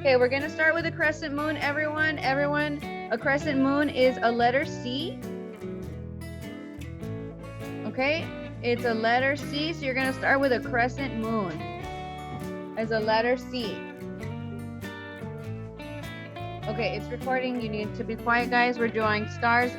Okay, we're gonna start with a crescent moon, everyone. Everyone, a crescent moon is a letter C. Okay, it's a letter C, so you're gonna start with a crescent moon as a letter C. Okay, it's recording. You need to be quiet, guys. We're drawing stars,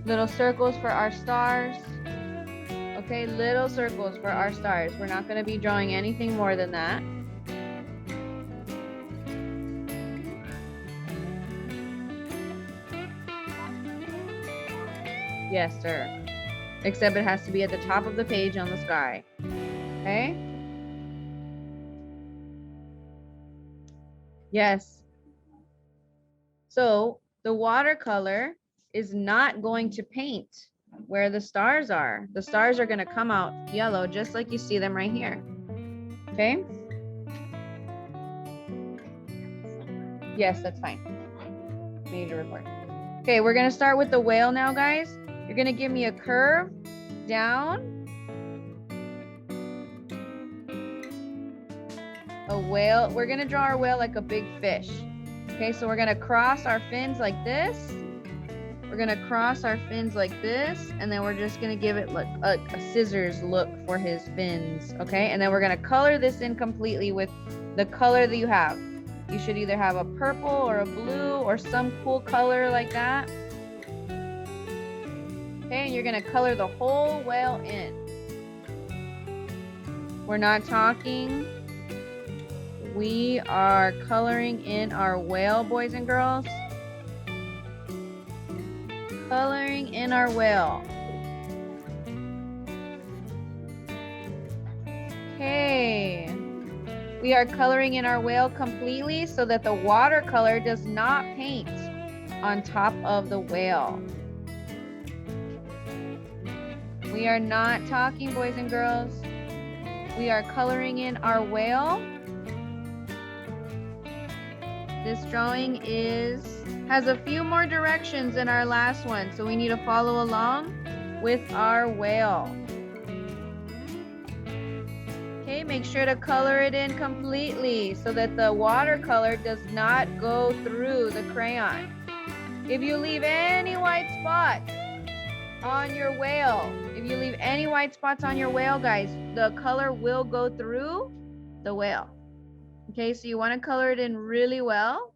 little circles for our stars. Okay, little circles for our stars. We're not gonna be drawing anything more than that. Yes, sir. Except it has to be at the top of the page on the sky. Okay? Yes. So the watercolor is not going to paint where the stars are. The stars are going to come out yellow, just like you see them right here. Okay? Yes, that's fine. We need to record. Okay, we're going to start with the whale now, guys. You're going to give me a curve down. A whale. We're going to draw our whale like a big fish. Okay, so we're going to cross our fins like this. We're going to cross our fins like this, and then we're just going to give it like a scissors look for his fins, okay? And then we're going to color this in completely with the color that you have. You should either have a purple or a blue or some cool color like that. Okay, and you're going to color the whole whale in. We're not talking. We are coloring in our whale, boys and girls. Coloring in our whale. Okay. We are coloring in our whale completely so that the watercolor does not paint on top of the whale. We are not talking, boys and girls. We are coloring in our whale. This drawing has a few more directions than our last one, so we need to follow along with our whale. Okay, make sure to color it in completely so that the watercolor does not go through the crayon. If you leave any white spots on your whale, guys, the color will go through the whale. Okay, so you want to color it in really well.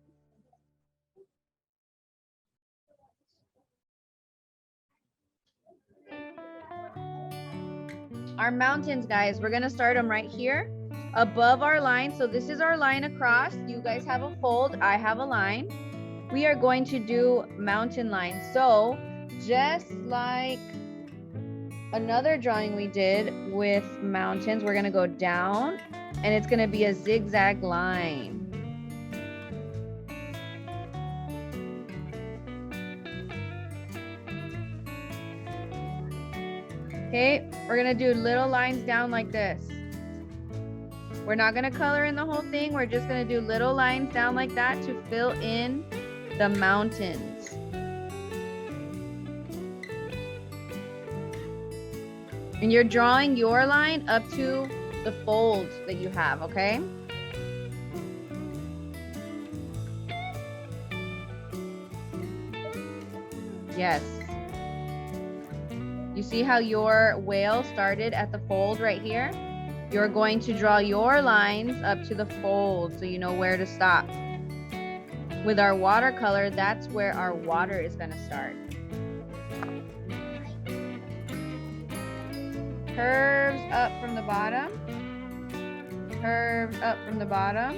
Our mountains, guys, we're going to start them right here above our line. So this is our line across. You guys have a fold. I have a line. We are going to do mountain lines. So just like another drawing we did with mountains, we're going to go down and it's going to be a zigzag line. Okay, we're going to do little lines down like this. We're not going to color in the whole thing. We're just going to do little lines down like that to fill in the mountains. And you're drawing your line up to the fold that you have, okay? Yes. You see how your whale started at the fold right here? You're going to draw your lines up to the fold so you know where to stop. With our watercolor, that's where our water is going to start. Curves up from the bottom. Curves up from the bottom.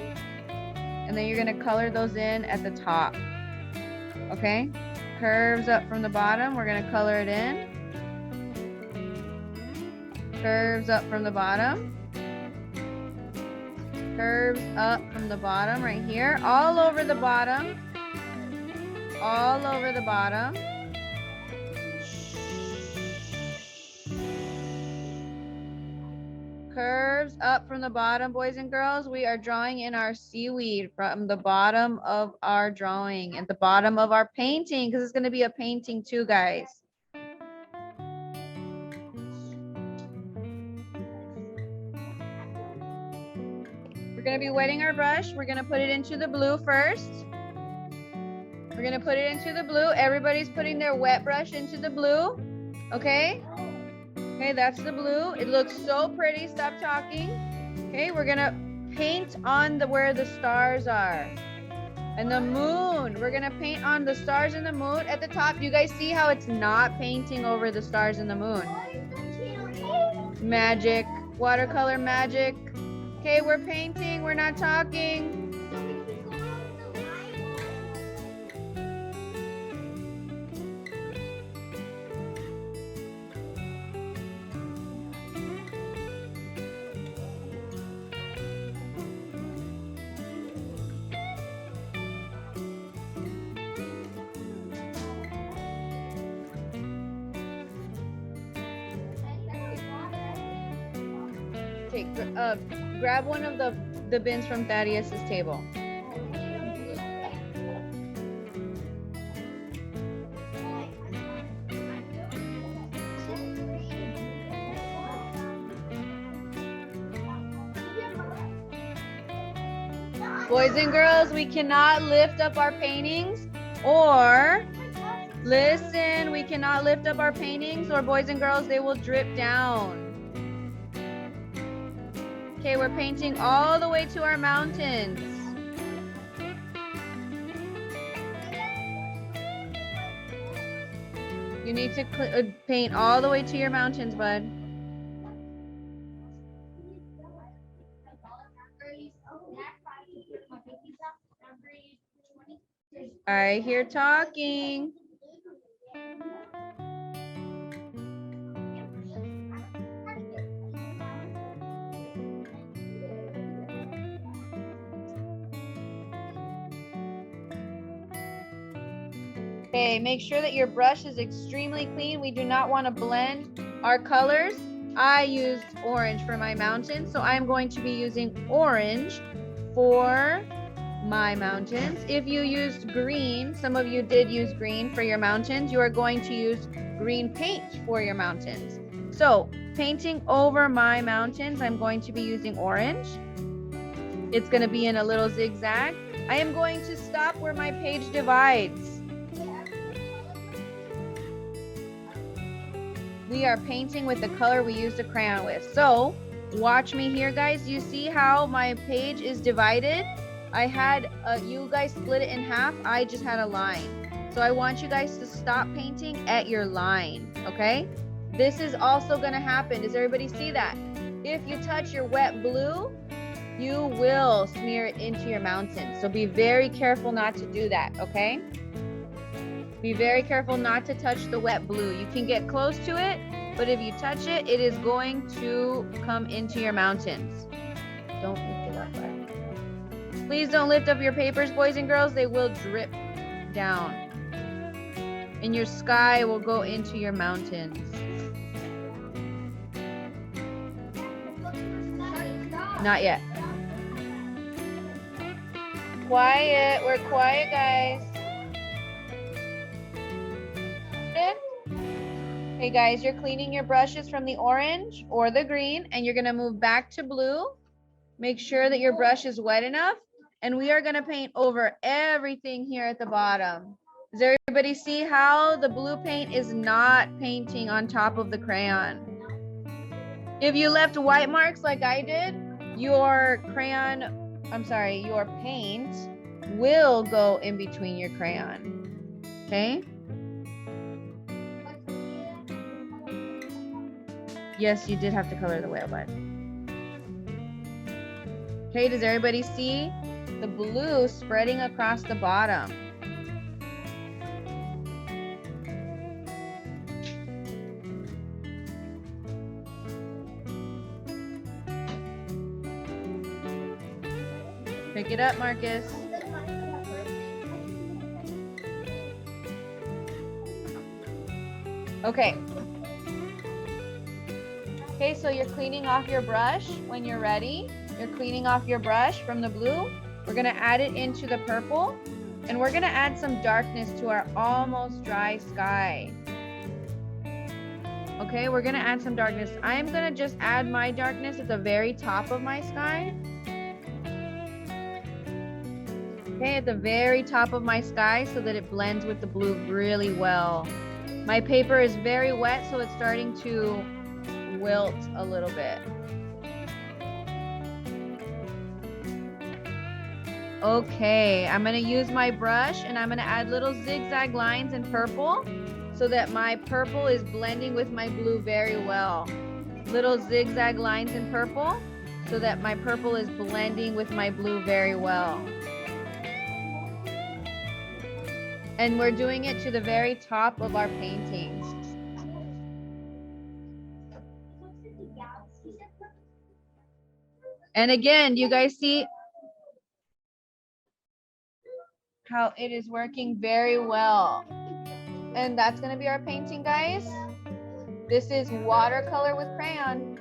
And then you're going to color those in at the top. Okay? Curves up from the bottom. We're going to color it in. Curves up from the bottom. Curves up from the bottom right here. All over the bottom. All over the bottom. Curves up from the bottom, boys and girls. We are drawing in our seaweed from the bottom of our drawing, at the bottom of our painting, because it's going to be a painting too, guys. gonna be wetting our brush. We're gonna put it into the blue first. We're gonna put it into the blue. Everybody's putting their wet brush into the blue. Okay? Okay, that's the blue. It looks so pretty. Stop talking. Okay, we're gonna paint on where the stars are. And the moon. We're gonna paint on the stars and the moon at the top. Do you guys see how it's not painting over the stars and the moon? Magic. Watercolor magic. Okay, we're painting. We're not talking. Okay, grab one of the bins from Thaddeus's table. Boys and girls, we cannot lift up our paintings, or listen, we cannot lift up our paintings, or boys and girls, they will drip down. Okay, we're painting all the way to our mountains. You need to paint all the way to your mountains, bud. I hear talking. Okay, make sure that your brush is extremely clean. We do not want to blend our colors. I used orange for my mountains, so I'm going to be using orange for my mountains. If you used green, some of you did use green for your mountains, you are going to use green paint for your mountains. So, painting over my mountains, I'm going to be using orange. It's going to be in a little zigzag. I am going to stop where my page divides. We are painting with the color we used a crayon with. So watch me here, guys. You see how my page is divided? I had, you guys split it in half. I just had a line. So I want you guys to stop painting at your line, okay? This is also gonna happen. Does everybody see that? If you touch your wet blue, you will smear it into your mountain. So be very careful not to do that, okay? Be very careful not to touch the wet blue. You can get close to it, but if you touch it, it is going to come into your mountains. Don't lift it up, bud. Please don't lift up your papers, boys and girls. They will drip down. And your sky will go into your mountains. Not yet. Quiet. We're quiet, guys. Okay guys, you're cleaning your brushes from the orange or the green, and you're gonna move back to blue. Make sure that your brush is wet enough, and we are gonna paint over everything here at the bottom. Does everybody see how the blue paint is not painting on top of the crayon? If you left white marks like I did, your your paint will go in between your crayon, okay? Yes, you did have to color the whale, bud. Okay, does everybody see the blue spreading across the bottom? Pick it up, Marcus. Okay. Okay, so you're cleaning off your brush when you're ready. You're cleaning off your brush from the blue. We're gonna add it into the purple, and we're gonna add some darkness to our almost dry sky. Okay, we're gonna add some darkness. I'm gonna just add my darkness at the very top of my sky. Okay, at the very top of my sky so that it blends with the blue really well. My paper is very wet, so it's starting to wilt a little bit. Okay, I'm gonna use my brush and I'm gonna add little zigzag lines in purple so that my purple is blending with my blue very well. Little zigzag lines in purple so that my purple is blending with my blue very well. And we're doing it to the very top of our paintings. And again, you guys see how it is working very well. And that's gonna be our painting, guys. This is Watercolor with Crayon.